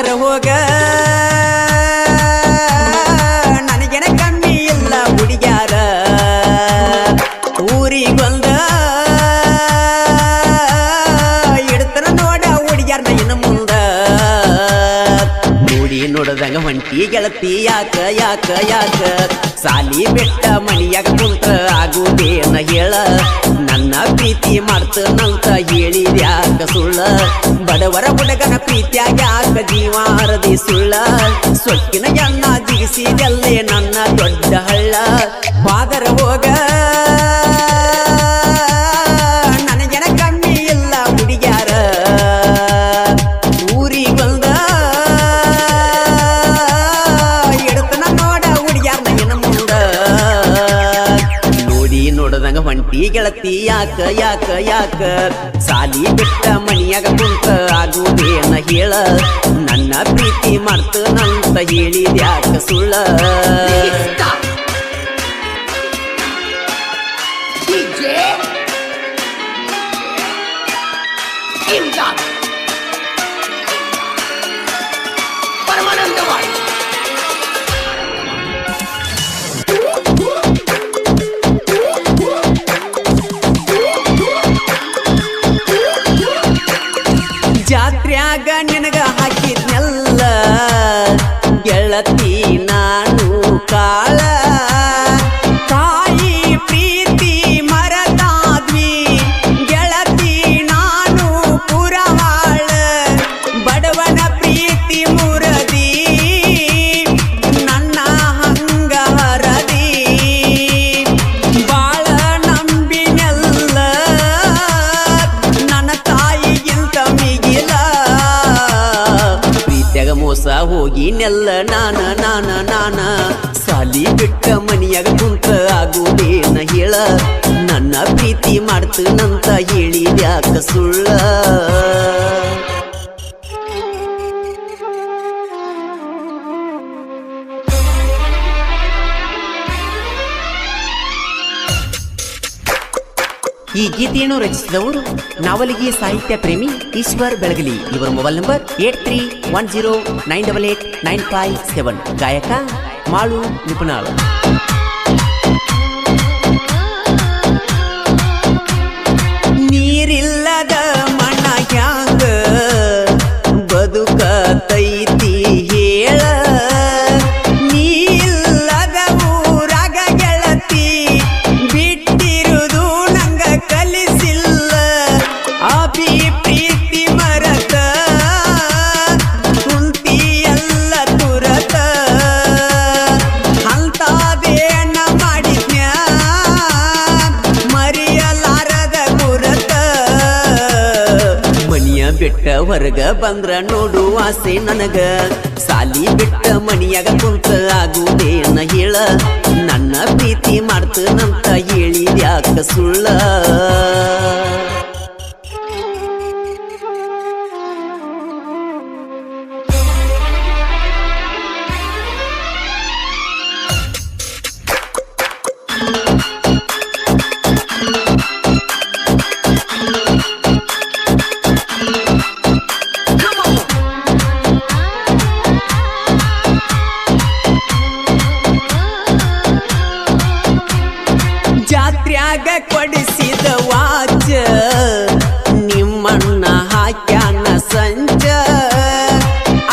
ಬಾದರ ಹೋಗ ನನಗೆನ ಕಮ್ಮಿ ಇಲ್ಲ ಹುಡುಗ್ಯಾರ ಊರಿಗೊಂದ ಇಡ್ತಾರ ನೋಡ ಹುಡುಗ್ಯಾರ್ನ ಇನ್ನು ಮುಂದ ನೋಡಿ ನೋಡದಂಗ ಹೊಂಟಿ ಗೆಳತಿ ಯಾಕ ಯಾಕ ಯಾಕ ಸಾಲಿ ಬೆಟ್ಟ ಮನಿಯಾಗ ಕುಂತ ಆಗುದೇನ ಹೇಳ ನನ್ನ ಪ್ರೀತಿ ಮಾಡ್ತನಂತ ಹೇಳಿದ್ಯಾಕ ಸುಳ್ಳ ಬಡವರ ಹುಡುಗನ ಪ್ರೀತಿಯಾಗ ಯಾಕ ಜೀವ ಹರದಿ ಸುಳ್ಳ ಸೊಕ್ಕಿನ ಎಣ್ಣ ಜಿಗಿಸಿದಲ್ಲೇ ನನ್ನ ದೊಡ್ಡ ಹಳ್ಳ ಬಾದರ ಹೋಗ ನನಗೆನ ಕಮ್ಮಿ ಇಲ್ಲ ಹುಡುಗ್ಯಾರ ಊರಿಗೊಂದ ಇಡ್ತನ ನೋಡ ಹುಡುಗ್ಯಾರ್ನ ಇನ್ನು ಮುಂದ ನೋಡಿ ನೋಡದಂಗ ಹೊಂಟಿ ಗೆಳತಿ ಯಾಕ ಯಾಕ ಯಾಕ ಸಾಲಿ ಬಿಟ್ಟ ಮನಿಯಾಗ ಕುಂತ ಆಗುದೇನ ಹೇಳ ನನ್ನ ಪ್ರೀತಿ ಮಾಡ್ತನಂತ ಹೇಳಿದ್ಯಾಕ ಸುಳ್ಳ ಜಾತ್ರ್ಯಾಗ ನಿನಗ ಹಾಕಿದ್ನೆಲ್ಲ ಗೆಳತಿ ನಾನು ಕಾಳ ತಾಯಿ ಪ್ರೀತಿ ಮರದಾದ್ವಿ ಗೆಳತಿ ನಾನು ಪುರವಾಳ ಬಡವನ ಪ್ರೀತಿ ಮುರದಿ ನನ್ನ ಹಂಗ ಹರದಿ ಬಾಳ ನಂಬಿನೆಲ್ಲ ನನ್ನ ತಾಯಿಗಿಂತ ಮಿಗಿಲ ಪ್ರೀತ್ಯಾಗ ಮೋಸ ಹೋಗಿ ನೆಲ್ಲ ನಾನ ಸಾಲಿ ಬಿಟ್ಟ ಮನಿಯಾಗ ಕುಂತ ಆಗುದೇನ ಹೇಳ ನನ್ನ ಪ್ರೀತಿ ಮಾಡ್ತನಂತ ಹೇಳಿದ್ಯಾಕ ಸುಳ್ಳ ಈ ಗೀತೆಯನ್ನು ರಚಿಸಿದವರು ನಾವಲಿಗೆ ಸಾಹಿತ್ಯ ಪ್ರೇಮಿ ಈಶ್ವರ್ ಬೆಳಗಲಿ. ಇವರ ಮೊಬೈಲ್ ನಂಬರ್ 8310988957. ಗಾಯಕ ಮಾಳು ನಿಪುಣಾಳ. ನೀರಿಲ್ಲದ ಮಣ್ಣ ಹ್ಯಾಂಗ ಬದುಕತೈತಿ ಹೇಳ ನೀಲ್ಲದ ಊರಾಗ ಗೆಳತಿ ಬಿಟ್ಟಿರುವುದು ನಂಗ ಕಲಿಸಿಲ್ಲ ಅಭಿ ಪ್ರೀತಿ ಮರತ ಕುಂತಿ ಎಲ್ಲ ತುರತ ಅಂತದೇನ ಮಾಡಿದ್ನ್ಯ ಮರಿಯಲಾರದ ಗುರತ ಮನಿಯ ಬಿಟ್ಟ ಹೊರಗ ಬಂದ್ರ ನೋಡು ಆಸೆ ನನಗ ಸಾಲಿ ಬಿಟ್ಟ ಮನಿಯಾಗ ಕುಂತ ಆಗುದೇನ ಹೇಳ ನನ್ನ ಪ್ರೀತಿ ಮಾಡ್ತನಂತ ಹೇಳಿದ್ಯಾಕ ಸುಳ್ಳ ಜಾತ್ರ್ಯಾಗ ಕೊಡಿಸಿದ ವಾಚ ನಿಮ್ಮಣ್ಣ ಹಾಕ್ಯಾನ ಸಂಜ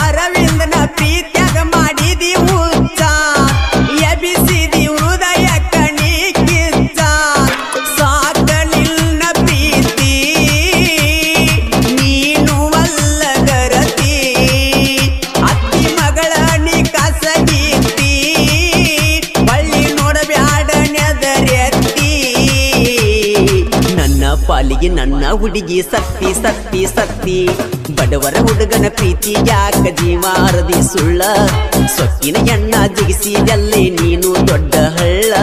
ಅರವಿಂದನ ಪ್ರೀತ್ಯಾಗ ಮಾಡಿದಿ ಹುಚ್ಚ ಎಬಿಸಿದಿ ಹೃದಯ ಕಣಿ ಕಿಚ್ಚ ಸಾಕ ನಿನ್ನ ಪ್ರೀತಿ ನೀನು ಅಲ್ಲಗರತಿ ಅತ್ತಿ ಮಗಳ ನೀ ಕಸಗೀತಿ ಬಳ್ಳಿ ನೋಡಬ್ಯಾಡ ನೆದರೆತ್ತಿ ನನ್ನ ಪಾಲಿಗೆ ನನ್ನ ಹುಡುಗಿ ಸತ್ತಿ ಸತ್ತಿ ಸತ್ತಿ ಬಡವರ ಹುಡುಗನ ಪ್ರೀತಿ ಯಾಕ ಜೀವಾರದಿ ಸುಳ್ಳ ಸೊಕ್ಕಿನ ಎಣ್ಣ ಜಿಗಿಸಿದಲ್ಲೇ ನೀನು ದೊಡ್ಡ ಹಳ್ಳ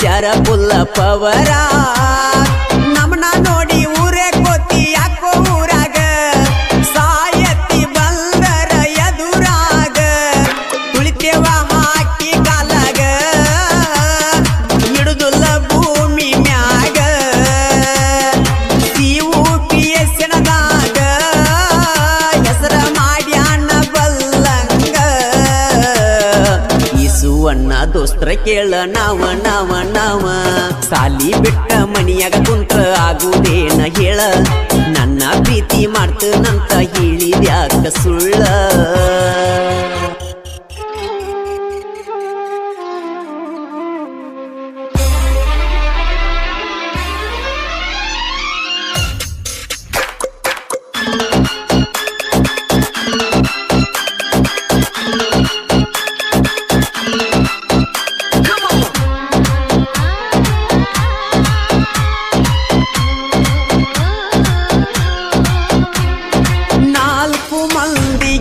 ಮನುಷ್ಯರ ಪುಲ್ಲ ಪವರ ನಮ್ಮನ ನೋಡಿ ಊರೇ ಕೋತಿ ಯಾಕೋ ಊರಾಗ ಸಾಯತಿ ಬಂದರ ಎದುರಾಗ ಕುಳಿತೇವ ಹಾಕಿ ಕಾಲಾಗ ಹಿಡುದುಲ್ಲ ಭೂಮಿ ಮ್ಯಾಗ COPSನದಾಗ ಹೆಸರ ಮಾಡ್ಯಾನ ಬಲ್ಲಂಗ ಈಸುವಣ್ಣ ದೋಸ್ತ್ರ ಕೇಳ ನಾವ ಸಾಲಿ ಬಿಟ್ಟ ಮನಿಯಾಗ ಕುಂತ್ರ ಆಗುದೇನ ಹೇಳ ನನ್ನ ಪ್ರೀತಿ ಮಾಡ್ತನಂತ ಹೇಳಿದ್ಯಾಕ ಸುಳ್ಳ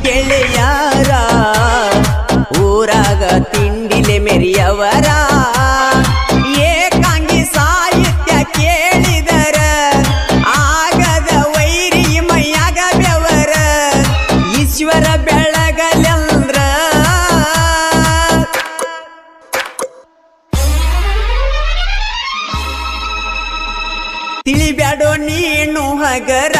ಗೆಳೆಯಾರ ಊರಾಗ ತಿಂಡಿಲೆ ಮೆರಿಯವರ ಏಕಾಂಗಿ ಸಾಹಿತ್ಯ ಕೇಳಿದರ ಆಗದ ವೈರಿ ಮೈಯಾಗ ಬೆವರ ಈಶ್ವರ ಬೆಳಗಲೆಂದ್ರ ತಿಳಿಬ್ಯಾಡೋ ನೀನು ಹಗರ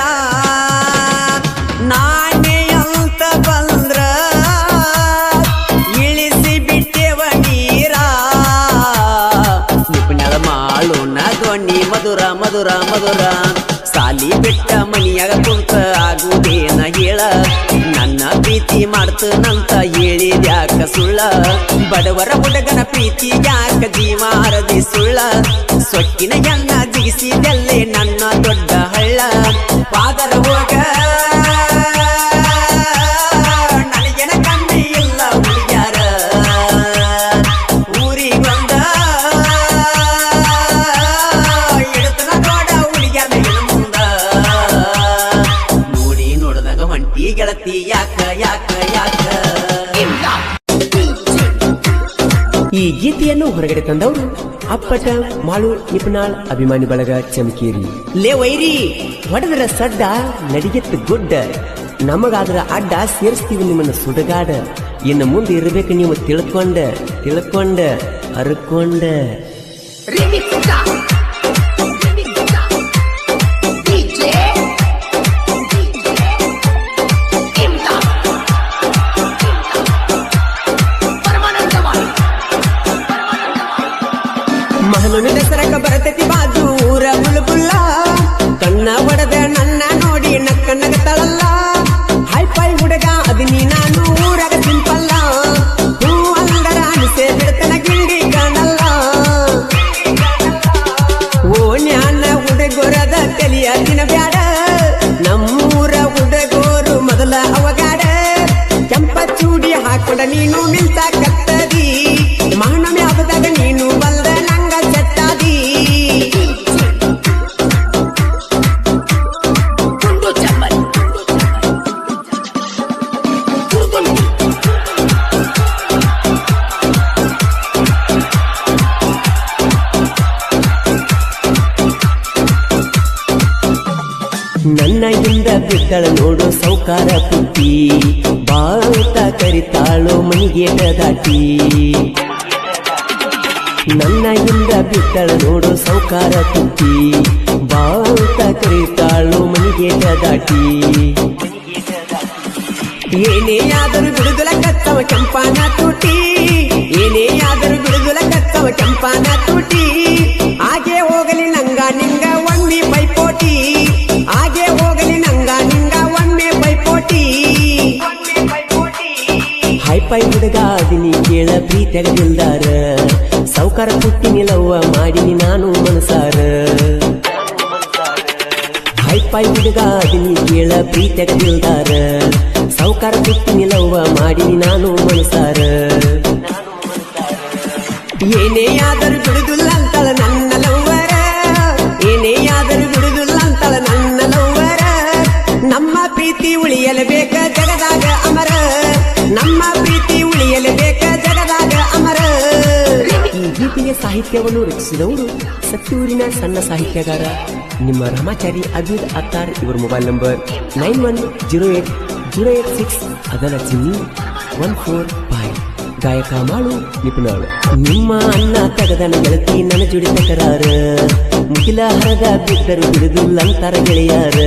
ನಾನೇ ಅಂತ ಬಂದ್ರ ಇಳಿಸಿ ಬಿಟ್ಟೆವ ನೀರ ನಿಪುಣಳ ಮಾಳುನ ಧ್ವನಿ ಮಧುರ ಮಧುರ ಮಧುರ ಸಾಲಿ ಬಿಟ್ಟ ಮನಿಯಾಗ ಕುಂತ ಆಗುದೇನ ಹೇಳ ನನ್ನ ಪ್ರೀತಿ ಮಾಡ್ತನಂತ ಹೇಳಿದ್ಯಾಕ ಸುಳ್ಳ ಬಡವರ ಹುಡುಗನ ಪ್ರೀತಿ ಯಾಕ ಜೀವ ಹರದಿ ಸುಳ್ಳ ಸೊಕ್ಕಿನ ಹೆಣ್ಣ ಜಿಗಿಸಿದಲ್ಲೇ ನನ್ನ ದೊಡ್ಡ ಹಳ್ಳ ಪಾದರ ಹೋಗ ಗೆಳತಿ ಯಾಕ ಯಾಕ ಯಾಕ ಈ ಗೀತೆಯನ್ನು ಹೊರಗಡೆ ತಂದವರು ಅಪ್ಪಟ ಮಾಳು ನಿಪುಣಾಳ್ ಅಭಿಮಾನಿ ಬಳಗ ಚಮಕೇರಿ. ಲೇ ವೈರಿ ಹೊಡೆದ್ರ ಸಡ್ಡ ನಡಿಗೆತ್ತು ಗುಡ್ಡ ನಮಗಾದ್ರ ಅಡ್ಡ ಸೇರಿಸ್ತೀವಿ ನಿಮ್ಮನ್ನ ಸುಡಗಾಡ ಇನ್ನು ಮುಂದೆ ಇರಬೇಕು ನೀವು ತಿಳ್ಕೊಂಡ ಹರ್ಕೊಂಡ ಮಹನುನ ಸರಕ ಬರತೈತಿ ಬಾಜೂರ ಬುಲ್ಬುಲ್ಲ ಕಣ್ಣ ಹೊಡೆದ ನನ್ನ ನೋಡಿ ನಕ್ಕ ನಗತಳಲ್ಲ ಹೈಫೈ ಹುಡುಗ ಅದಿನಿ ನಾನು ಊರಾಗ ಸಿಂಪಲ್ಲ ಹೂ ಅಂದರ ಅನಿಸೆ ಬಿಡ್ತನ ಗಿಂಡಿ ಕಾಣಲ್ಲ ಓ ಜ್ಞಾನ ಹುಡುಗೊರದ ತಲಿಯ ದಿನ ಬ್ಯಾಡ ನಮ್ಮೂರ ಹುಡುಗೋರು ಮೊದಲ ಅವಗಾಡ ಕೆಂಪ ಚೂಡಿ ಹಾಕೊಂಡ ನೀನು ಮಿಲ್ತ ಕತ್ತದಿ ಮಹನಮೆ ಹಬ್ಬದಾಗ ನೀನು ಬಲ್ದ ನಂಗ ಚಟ್ಟಾದಿ ನನ್ನ ಹಿಂದ ಬಿದ್ದಳ ನೋಡು ಸೌಕಾರ ಪುಟ್ಟಿ ಬಾಳ್ತ ಕರಿತಾಳೋ ಮನಿಗೇಟ ದಾಟಿ ನನ್ನ ಹಿಂದ ಬಿದ್ದಳ ನೋಡು ಸೌಕಾರ ಪುಟ್ಟಿ ಬಾಳ್ತ ಕರಿತಾಳೋ ಮನಿಗೇಟ ದಾಟಿ ಏನೇ ಆದರೂ ಬಿಡುದಲ ಕತ್ತವ ಕೆಂಪಾನ ತುಟಿ ಏನೇ ಆದರೂ ಬಿಡುದಲ ಕತ್ತವ ಕೆಂಪಾನ ತುಟಿ ಹಾಗೆ ಹೋಗಲಿ ನಂಗ ನಿಂಗ ಒಮ್ಮೆ ಪೈಪೋಟಿ ಹಾಗೆ ಹೋಗಲಿ ನಂಗ ನಿಂಗ ಒಮ್ಮೆ ಪೈಪೋಟಿ ಹೈಪೈ ಹುಡುಗ ಅದಿನಿ ಕೇಳ ಪ್ರೀತಿಯಾಗ ನಿಲ್ದಾರ ಸೌಕಾರ ಪುಟ್ಟಿನಿ ಲವ್ವ ಮಾಡಿನಿ ನಾನು ಮನಸಾರ ಹೈಪೈ ಹುಡುಗ ಅದಿನಿ ಕೇಳ ಪ್ರೀತಿಯಾಗ ನಿಲ್ದಾರ ಸೌಕಾರ ಪುಟ್ಟಿನಿ ಲವ್ವ ಮಾಡಿನಿ ನಾನು ಮನಸಾರ ಏನೇ ಆದರೂ ಬಿಡುದಿಲ್ಲ ಅಂತಳ ನನ್ನ ಲವ್ವರ ಏನೇ ಆದರೂ ಬಿಡುದಿಲ್ಲ ಅಂತಳ ನನ್ನ ಲವ್ವರ ನಮ್ಮ ಪ್ರೀತಿ ಉಳಿಯಲೇಬೇಕ ಜಗದಾಗ ಅಮರ ನಮ್ಮ ಪ್ರೀತಿ ಉಳಿಯಲೇಬೇಕ ಜಗದಾಗ ಅಮರ ಈ ಗೀತೆಗೆ ಸಾಹಿತ್ಯವನ್ನು ರಚಿಸಿದವರು ಸತ್ತೂರಿನ ಸಣ್ಣ ಸಾಹಿತ್ಯಗಾರ ನಿಮ್ಮ ರಾಮಾಚಾರಿ ಅಭಿದ್ ಅತ್ತಾರ್. ಇವರ ಮೊಬೈಲ್ ನಂಬರ್ 91080886 ಅದರ ಚಿನ್ನಿ 145. ಗಾಯಕ ಮಾಡು ನಿಪುಣಾಳು. ನಿಮ್ಮ ಅನ್ನ ತಗದನ ಗೆಳತಿ ನನ್ನ ಜುಡಿ ತಕರಾರ, ಮುಗಿಲ ಹರದ ಬಿದ್ದರು ಬಿಡುದಿಲ್ಲ ಅಂತಾರ ಗೆಳೆಯಾರ.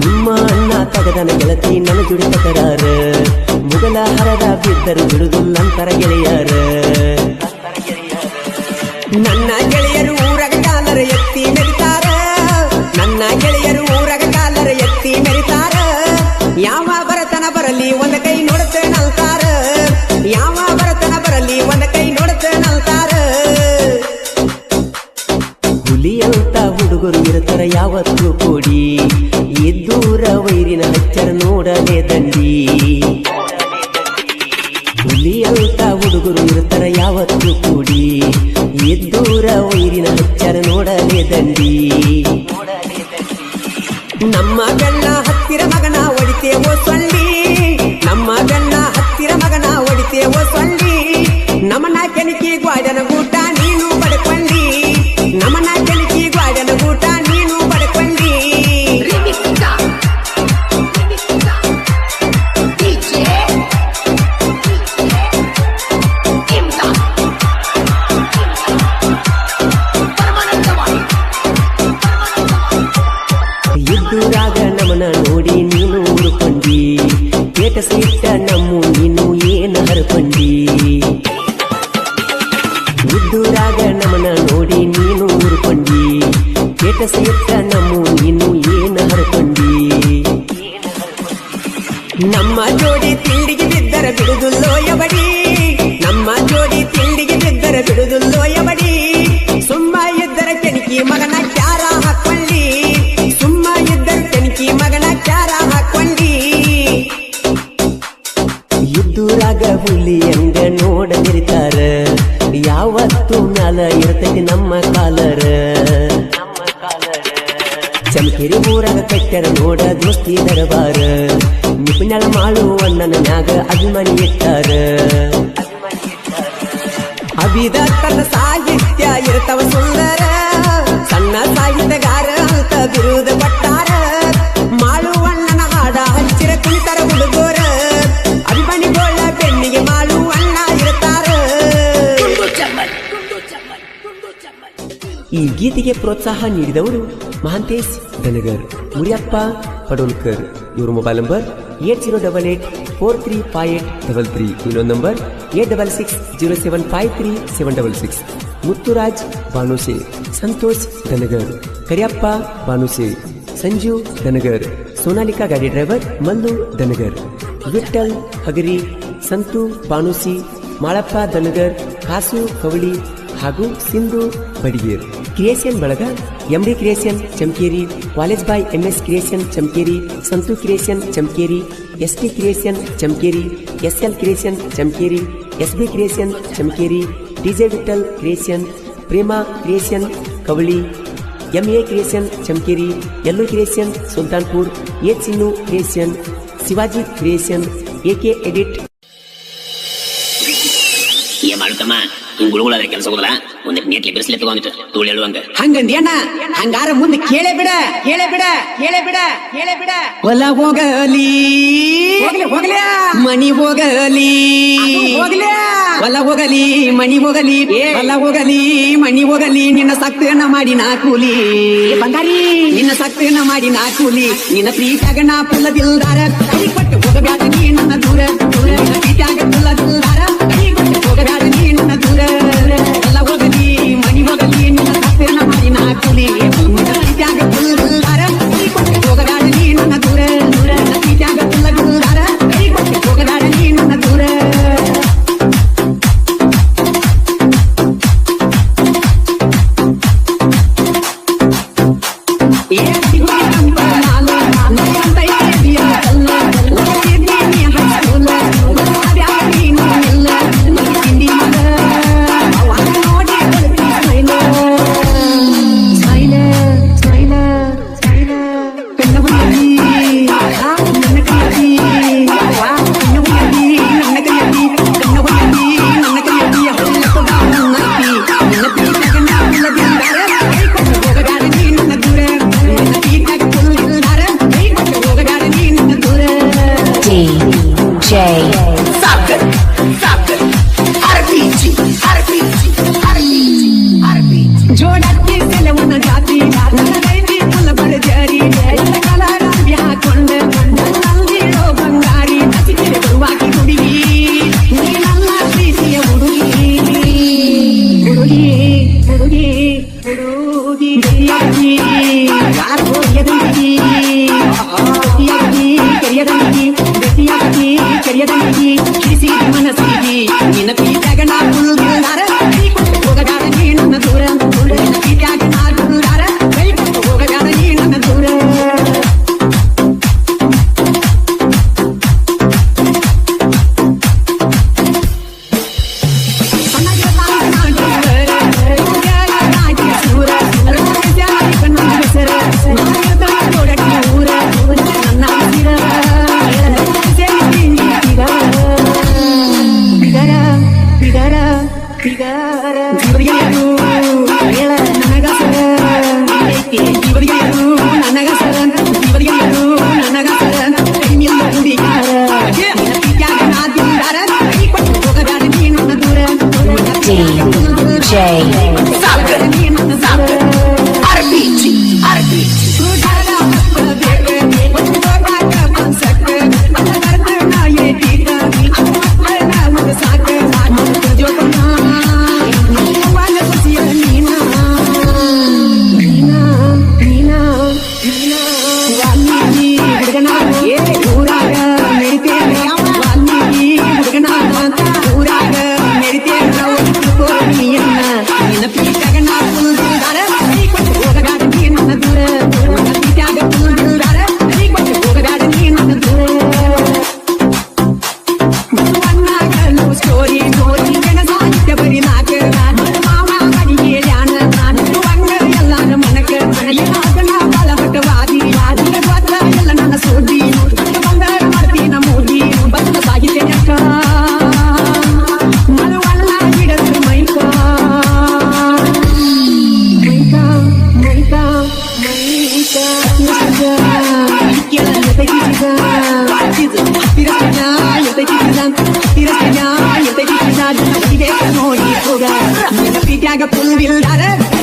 ನಿಮ್ಮ ಅನ್ನ ತಗದನ ಗೆಳತಿ ನನ್ನ ಜುಡಿ ತಕರಾರ, ಮುಗಲ ಹರದ ಬಿದ್ದರು ಬಿಡುದಿಲ್ಲ ಅಂತಾರ ಗೆಳೆಯಾರ. ನನ್ನ ಗೆಳೆಯರು ಊರಗ ಕಾಲರ ಎತ್ತಿ ಮೆರಿತಾರ, ನನ್ನ ಗೆಳೆಯರು ಊರಗ ಕಾಲರ ಎತ್ತಿ ಮೆರಿತಾರ. ಯಾವ ಬರತನ ಬರಲಿ ಒಂದ ಕೈ ನೋಡುತ್ತೇನಂತಾರ, ಯಾವ ಬರತನ ಬರಲಿ ಒಂದ ಕೈ ನೋಡುತ್ತೇನಂತಾರ. ಹುಲಿ ಅಂತ ಹುಡುಗರು ಇರ್ತಾರ ಯಾವತ್ತೂ ಕೂಡಿ, ಎದ್ದೂರ ವೈರಿನ ಹಚ್ಚರ ನೋಡಲೇ ದಂಡಿ. ಹುಲಿ ಅಂತ ಹುಡುಗರು ಇರ್ತಾರ ಯಾವತ್ತೂ ಕೂಡಿ, ಎದ್ದೂರ ವೈರಿನ ಹಚ್ಚರ ನೋಡಲೇ ದಂಡಿ. ನಮ್ಮ ಬೆನ್ನ ಹತ್ತಿರ ಮಗನ ಹೊಡಿತೇವೋ ಸೊಳ್ಳಿ, ನಮ್ಮ ಬೆನ್ನ ಹತ್ತಿರ ಮಗನ ಹೊಡಿತೇವೋ ಸೊಳ್ಳಿ. ನಮನ ಕೆಣಕಿ ಗ್ವಾಡನ ಗೂಟ ನೀನು ಬಡ್ಕೊಂಡಿ, ನಮನ ಕೆಣಕಿ ಗ್ವಾಡನ ಗೂಟ ನೀನು ಬಡ್ಕೊಂಡಿ. ಇದ್ದೂರಾಗ ನಮನ ನೋಡಿ ನೀನು ಉರುಕೊಂಡಿ, ಕೇಟ ಸಿಟ್ಟ ನಮ್ಮ ನೀನು ಏನ ಹರ್ಕೊಂಡಿ. ಇದ್ದೂರಾಗ ನಮನ ನೋಡಿ ನೀನು ಉರುಕೊಂಡಿ, ಕೇಟ ಸಿಟ್ಟ ನಮ್ಮ ನೀನು ಏನ ಹರ್ಕೊಂಡಿ. ನಮ್ಮ ಜೋಡಿ ತಿಂಡಿಗೆ ಬಿದ್ದರ ಬಿಡುದುಲ್ಲೋ ಯವಡಿ, ನಮ್ಮ ಜೋಡಿ ತಿಂಡಿಗೆ ಬಿದ್ದರ ಬಿಡುದುಲ್ಲೋ ಯವಡಿ. ಸುಮ್ಮ ಇದ್ದರ ಕೆಣಕಿ ಮಗನ ಕ್ಯಾರ ಹಾಕೊಳ್ಳಿ, ಸುಮ್ಮ ಇದ್ದರ ಕೆಣಕಿ ಮಗನ ಕ್ಯಾರ ಹಾಕೊಳ್ಳಿ. ಇದ್ದೂರಾಗ ಹುಲಿ ಹಂಗ ನೋಡ ಮೆರಿತಾರ, ಯಾವತ್ತು ಮ್ಯಾಲ ಇರ್ತೈತಿ ನಮ್ಮ ಕಾಲರ. ಚಮಕೇರಿ ಊರಾಗ ಕಟ್ಟರ ನೋಡ ದೋಸ್ತಿ ದರಬಾರ, ನಿಪುಣಳ ಮಾಡು ಅಣ್ಣನ ಮ್ಯಾಗ ಅಭಿಮಾನಿ ಇಟ್ಟಾರ. ಅಭಿದ ತನ್ನ ಸಾಹಿತ್ಯ ಇರ್ತಾವ ಸುಂದರ, ಸಣ್ಣ ಸಾಹಿತ್ಯಗಾರ ಅಂತ ಬಿರುದು ಕೊಟ್ಟಾರ. ಮಾಳು ಅಣ್ಣನ ಹಾಡ ಹಚ್ಚಿರ ಕುಳಿತರ ಹುಡುಗೋರ, ಅಭಿಮಾನಿಗಳ ಬೆನ್ನಿಗೆ ಮಾಳು ಅಣ್ಣ ಇರ್ತಾರ. ಈ ಗೀತೆಗೆ ಪ್ರೋತ್ಸಾಹ ನೀಡಿದವರು ಮಹಾಂತೇಶ್ ದನಗರ್, ಮುರಿಯಪ್ಪ ಪಡೋಲ್ಕರ್. ಇವರು ಮೊಬೈಲ್ ನಂಬರ್ 8088435833. ಇನ್ನೊಂದು ನಂಬರ್ 8660753766. ಮುತ್ತುರಾಜ್ ಬಾನುಸೆ, ಸಂತೋಷ್ ದನಗರ್, ಕರಿಯಪ್ಪ ಬಾನುಸೆ, ಸಂಜು ದನಗರ್, ಸೋನಾಲಿಕಾ ಗಾಡಿ ಡ್ರೈವರ್ ಮಲ್ಲು ದನಗರ್, ವಿಠಲ್ ಹಗರಿ, ಸಂತು ಬಾನುಸಿ, ಮಾಳಪ್ಪ ದನಗರ್, ಕಾಸು ಕವಳಿ ಹಾಗೂ ಸಿಂಧು ಬಡಿಗೇರ್. ಕ್ರಿಯೇಷನ್ ಬಳಗ MD creation Chamakeri, college boy MS creation Chamakeri, Santu creation Chamakeri, ST creation Chamakeri, SL creation Chamakeri, SB creation Chamakeri, DJ Vithal creation, Prema creation Kavali, MA creation Chamakeri, Yallu creation Sultanpur, Chinnu creation, Shivaji creation, AK edit. ಮಾಡುತ್ತಮ್ಮ ಹಿಂಗ್ ಗುಳುಗುಳಾದ್ರೆ ಕೆಲಸ ಹೋಗಲ್ಲ, ಒಂದ್ ನೀಟ್ಲಿ ಬಿಡಿಸ್ಲಿ ತಗೊಂಡಿತ್ತು ತೂಳು ಹೇಳುವಂಗ ಹಂಗಂದಿ ಅಣ್ಣ. ಹಂಗಾರ ಮುಂದೆ ಕೇಳೇ ಬಿಡ, ಕೇಳೇ ಬಿಡ, ಕೇಳೇ ಬಿಡ, ಕೇಳೇ ಬಿಡ. ಹೊಲ ಹೋಗಲಿ ಹೋಗ್ಲಿ, ಮನಿ ಹೋಗಲಿ ಹೋಗ್ಲಿ, ಹೊಲ ಹೋಗಲಿ ಮನಿ ಹೋಗಲಿ, ಹೊಲ ಹೋಗಲಿ ಮನಿ ಹೋಗಲಿ. ನಿನ್ನ ಸಕ್ತನ ಮಾಡಿ ನಾ ಕೂಲಿ ಬಂಗಾರಿ, ನಿನ್ನ ಸಕ್ತನ ಮಾಡಿ ನಾ ಕೂಲಿ. ನಿನ್ನ ಪ್ರೀತಿಯಾಗ ನಾ ಪುಲ್ಲದಿಲ್ದಾರ, ಕೈ ಕೊಟ್ಟು ಹೋಗಬ್ಯಾಡ ನೀ ನನ್ನ ದೂರ ದೂರ. ನಿನ್ನ ಪ್ರೀತಿಯಾಗ ಪುಲ್ಲದಿಲ್ದಾರ, ಕೈ ಕೊಟ್ಟು ಹೋಗಬ್ಯಾಡ ನೀ ನನ್ನ ದೂರ. ಹೊಲ ಹೋಗಲಿ ಮನಿ ಹೋಗಲಿ, ನಿನ್ನ ಸಕ್ತನ ಮಾಡಿ ನಾ ಕೂಲಿ. ನಿನ್ನ ಪ್ರೀತಿಯಾಗ ಪುಲ್ಲದಿಲ್ದಾರ, ಕೈ ಕೊಟ್ಟು ಹೋಗಬ್ಯಾಡ ನೀ ನನ್ನ ದೂರ ದೂರ. ನಿನ್ನ ಪ್ರೀತಿಯಾಗ ಪುಲ್ಲದಿಲ್ದಾರ, ಕೈ ಕೊಟ್ಟು ಹೋಗಬ್ಯಾಡ ನೀ ನನ್ನ ದೂರ. ಗಟ್ಟಿಯಾಗಿ ಯಾರು ಎದಂಗಿ ಗಟ್ಟಿಯಾಗಿ ಕೆರಿಯದಂಗಿ ಗಟ್ಟಿಯಾಗಿ ಕೆರಿಯದಂಗಿ ಕಿಸಿ ಮನಸ್ಸಿಗೆ ನಿನ್ನ ಪೀಠಾಗ ನಾ ಕುಳ್ದಾರ ಕೈ ಕೊಟ್ಟು ಹೋಗಗಾರ ನೀ ನನ್ನ ದೂರ ನಿನ್ನ ಪೀಠಾಗ ನಾ ಕುಳ್ದಾರ ಕೈ ಕೊಟ್ಟು ಹೋಗಗಾರ ನೀ ನನ್ನ ದೂರ Tiga puluh